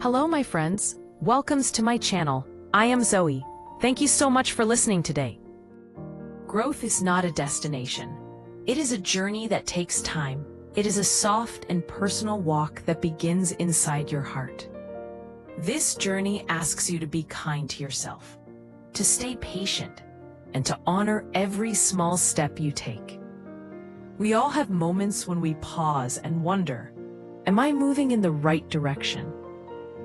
Hello, my friends. Welcomes to my channel. I am Zoe. Thank you so much for listening today. Growth is not a destination. It is a journey that takes time. It is a soft and personal walk that begins inside your heart. This journey asks you to be kind to yourself, to stay patient, and to honor every small step you take. We all have moments when we pause and wonder, am I moving in the right direction?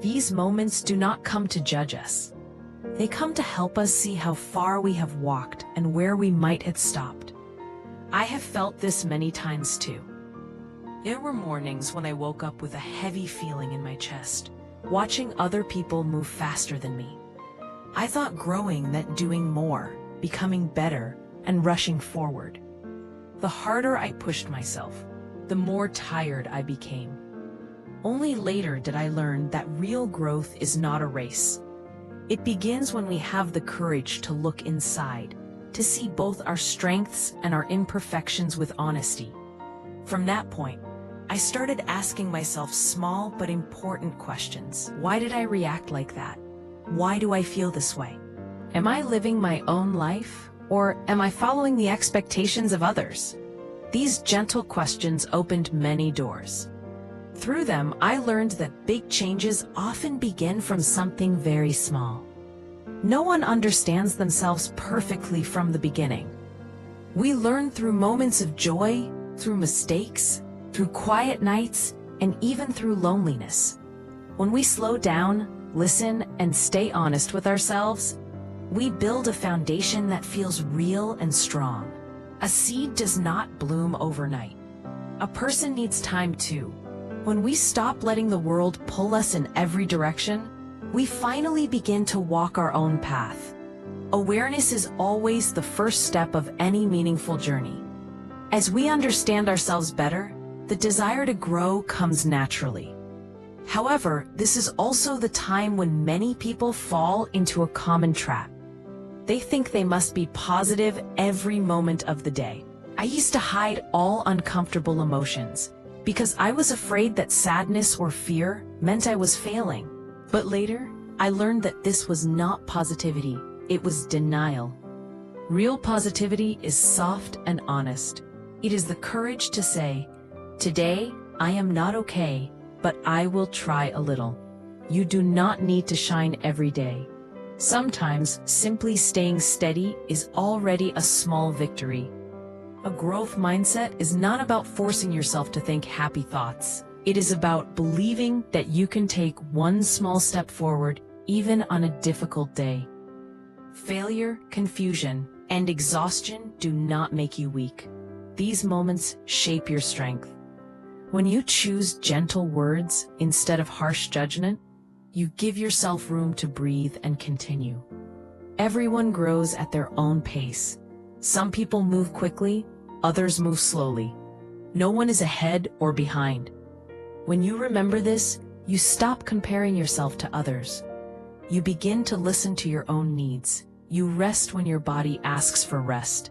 These moments do not come to judge us. They come to help us see how far we have walked and where we might have stopped. I have felt this many times too. There were mornings when I woke up with a heavy feeling in my chest, watching other people move faster than me. I thought growing meant doing more, becoming better, and rushing forward. The harder I pushed myself, the more tired I became. Only later did I learn that real growth is not a race. It begins when we have the courage to look inside, to see both our strengths and our imperfections with honesty. From that point, I started asking myself small but important questions. Why did I react like that? Why do I feel this way? Am I living my own life, or am I following the expectations of others? These gentle questions opened many doors. Through them, I learned that big changes often begin from something very small. No one understands themselves perfectly from the beginning. We learn through moments of joy, through mistakes, through quiet nights, and even through loneliness. When we slow down, listen, and stay honest with ourselves, we build a foundation that feels real and strong. A seed does not bloom overnight. A person needs time too. When we stop letting the world pull us in every direction, we finally begin to walk our own path. Awareness is always the first step of any meaningful journey. As we understand ourselves better, the desire to grow comes naturally. However, this is also the time when many people fall into a common trap. They think they must be positive every moment of the day. I used to hide all uncomfortable emotions, because I was afraid that sadness or fear meant I was failing. But later, I learned that this was not positivity, it was denial. Real positivity is soft and honest. It is the courage to say, today, I am not okay, but I will try a little. You do not need to shine every day. Sometimes, simply staying steady is already a small victory. A growth mindset is not about forcing yourself to think happy thoughts. It is about believing that you can take one small step forward, even on a difficult day. Failure, confusion, and exhaustion do not make you weak. These moments shape your strength. When you choose gentle words instead of harsh judgment, you give yourself room to breathe and continue. Everyone grows at their own pace. Some people move quickly, others move slowly. No one is ahead or behind. When you remember this, you stop comparing yourself to others. You begin to listen to your own needs. You rest when your body asks for rest.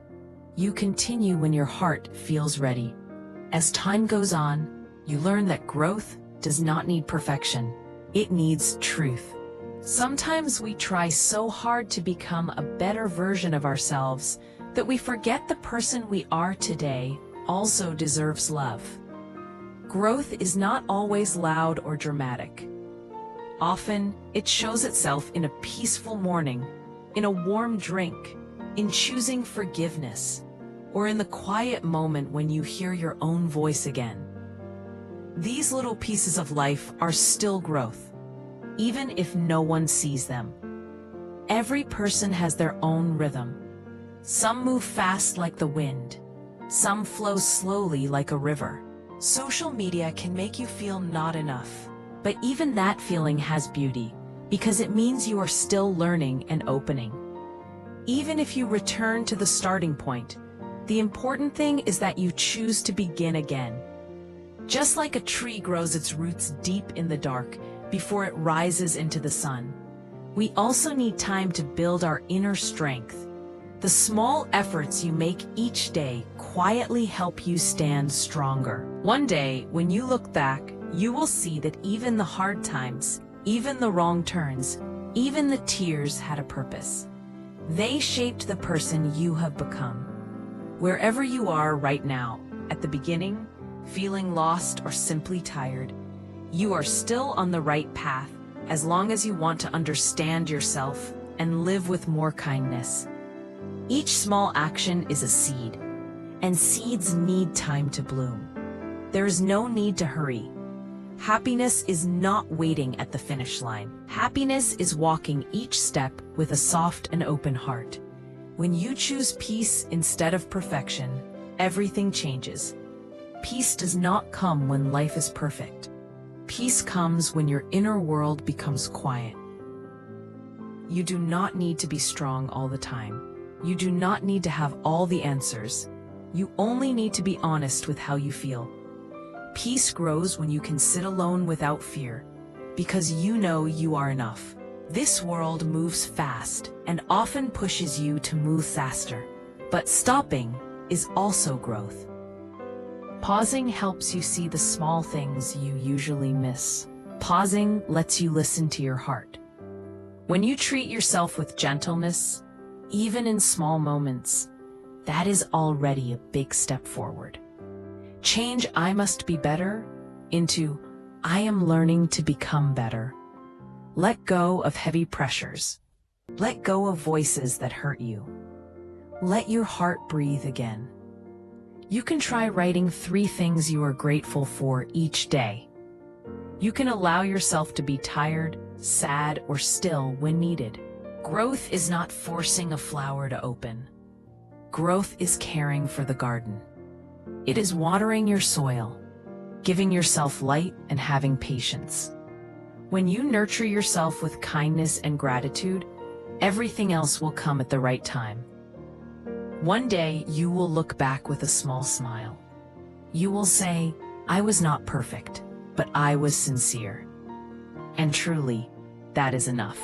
You continue when your heart feels ready. As time goes on, you learn that growth does not need perfection. It needs truth. Sometimes we try so hard to become a better version of ourselves that we forget the person we are today also deserves love. Growth is not always loud or dramatic. Often, it shows itself in a peaceful morning, in a warm drink, in choosing forgiveness, or in the quiet moment when you hear your own voice again. These little pieces of life are still growth, even if no one sees them. Every person has their own rhythm. Some move fast like the wind. Some flow slowly like a river. Social media can make you feel not enough, but even that feeling has beauty, because it means you are still learning and opening. Even if you return to the starting point, the important thing is that you choose to begin again. Just like a tree grows its roots deep in the dark before it rises into the sun, we also need time to build our inner strength. The small efforts you make each day quietly help you stand stronger. One day, when you look back, you will see that even the hard times, Even the wrong turns, even the tears had a purpose. They shaped the person you have become. Wherever you are right now, at the beginning, feeling lost or simply tired, you are still on the right path as long as you want to understand yourself and live with more kindness. Each small action is a seed, and seeds need time to bloom. There is no need to hurry. Happiness is not waiting at the finish line. Happiness is walking each step with a soft and open heart. When you choose peace instead of perfection, everything changes. Peace does not come when life is perfect. Peace comes when your inner world becomes quiet. You do not need to be strong all the time. You do not need to have all the answers. You only need to be honest with how you feel. Peace grows when you can sit alone without fear, because you know you are enough. This world moves fast and often pushes you to move faster, but stopping is also growth. Pausing helps you see the small things you usually miss. Pausing lets you listen to your heart. When you treat yourself with gentleness, even in small moments, that is already a big step forward. Change "I must be better" into "I am learning to become better." Let go of heavy pressures. Let go of voices that hurt you. Let your heart breathe again. You can try writing 3 things you are grateful for each day. You can allow yourself to be tired, sad, or still when needed. Growth is not forcing a flower to open. Growth is caring for the garden. It is watering your soil, giving yourself light, and having patience. When you nurture yourself with kindness and gratitude, everything else will come at the right time. One day, you will look back with a small smile. You will say, "I was not perfect, but I was sincere." And truly, that is enough.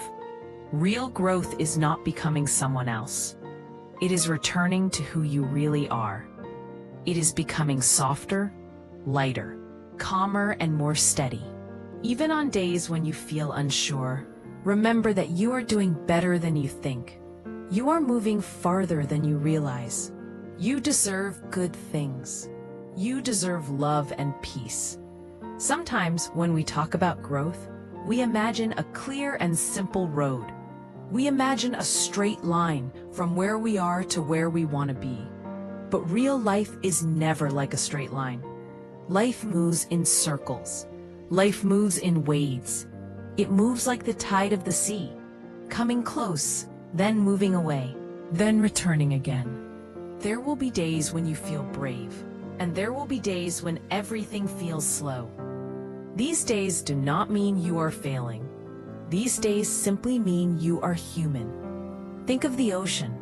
Real growth is not becoming someone else. It is returning to who you really are. It is becoming softer, lighter, calmer, and more steady. Even on days when you feel unsure, remember that you are doing better than you think. You are moving farther than you realize. You deserve good things. You deserve love and peace. Sometimes when we talk about growth, we imagine a clear and simple road. We imagine a straight line from where we are to where we want to be. But real life is never like a straight line. Life moves in circles. Life moves in waves. It moves like the tide of the sea, coming close, then moving away, then returning again. There will be days when you feel brave, and there will be days when everything feels slow. These days do not mean you are failing. These days simply mean you are human. Think of the ocean.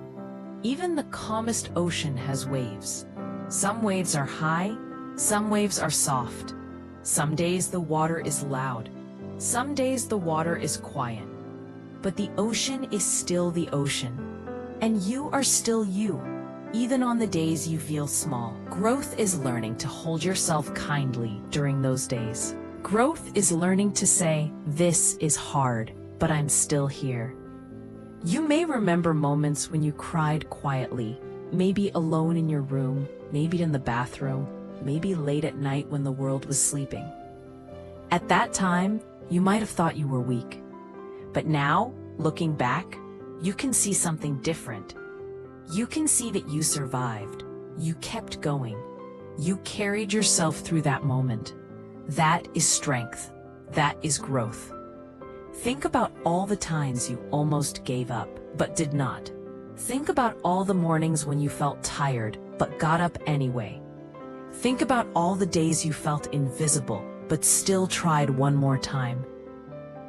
Even the calmest ocean has waves. Some waves are high, some waves are soft. Some days the water is loud. Some days the water is quiet. But the ocean is still the ocean. And you are still you, even on the days you feel small. Growth is learning to hold yourself kindly during those days. Growth is learning to say, "This is hard, but I'm still here." You may remember moments when you cried quietly, maybe alone in your room, maybe in the bathroom, maybe late at night when the world was sleeping. At that time, you might have thought you were weak. But now, looking back, you can see something different. You can see that you survived. You kept going. You carried yourself through that moment. That is strength. That is growth. Think about all the times you almost gave up, but did not. Think about all the mornings when you felt tired, but got up anyway. Think about all the days you felt invisible, but still tried one more time.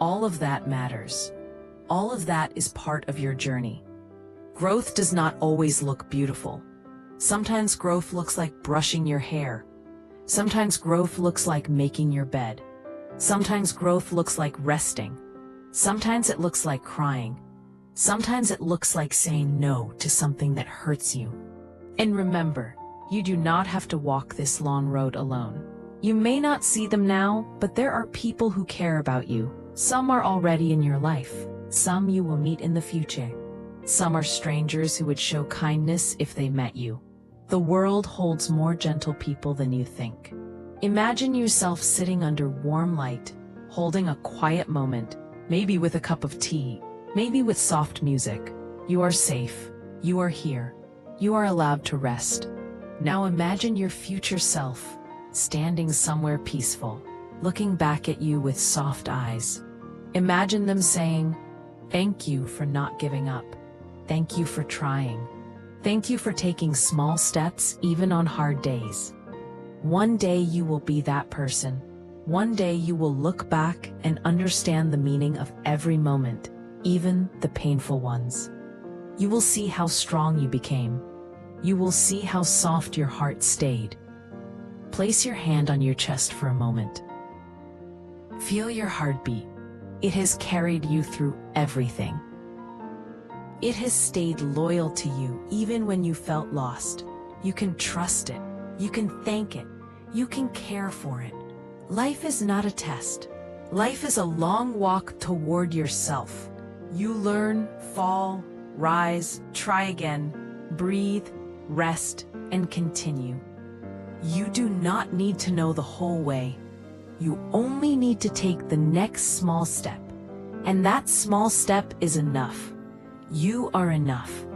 All of that matters. All of that is part of your journey. Growth does not always look beautiful. Sometimes growth looks like brushing your hair. Sometimes growth looks like making your bed. Sometimes growth looks like resting. Sometimes it looks like crying. Sometimes it looks like saying no to something that hurts you. And remember, you do not have to walk this long road alone. You may not see them now, but there are people who care about you, Some are already in your life, some you will meet in the future. Some are strangers who would show kindness if they met you. The world holds more gentle people than you think. Imagine yourself sitting under warm light, holding a quiet moment, maybe with a cup of tea, maybe with soft music. You are safe. You are here. You are allowed to rest. Now imagine your future self, standing somewhere peaceful, looking back at you with soft eyes. Imagine them saying, "Thank you for not giving up. Thank you for trying. Thank you for taking small steps even on hard days." One day you will be that person. One day you will look back and understand the meaning of every moment, even the painful ones. You will see how strong you became. You will see how soft your heart stayed. Place your hand on your chest for a moment. Feel your heartbeat. It has carried you through everything. It has stayed loyal to you even when you felt lost. You can trust it. You can thank it. You can care for it. Life is not a test. Life is a long walk toward yourself. You learn, fall, rise, try again, breathe, rest, and continue. You do not need to know the whole way. You only need to take the next small step. And that small step is enough. You are enough.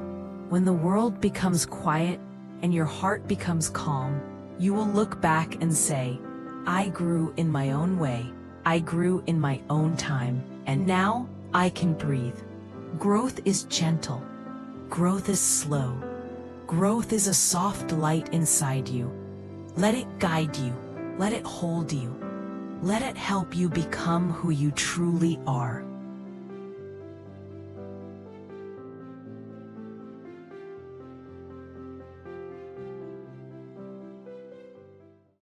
When the world becomes quiet and your heart becomes calm, you will look back and say, "I grew in my own way. I grew in my own time. And now I can breathe." Growth is gentle. Growth is slow. Growth is a soft light inside you. Let it guide you. Let it hold you. Let it help you become who you truly are.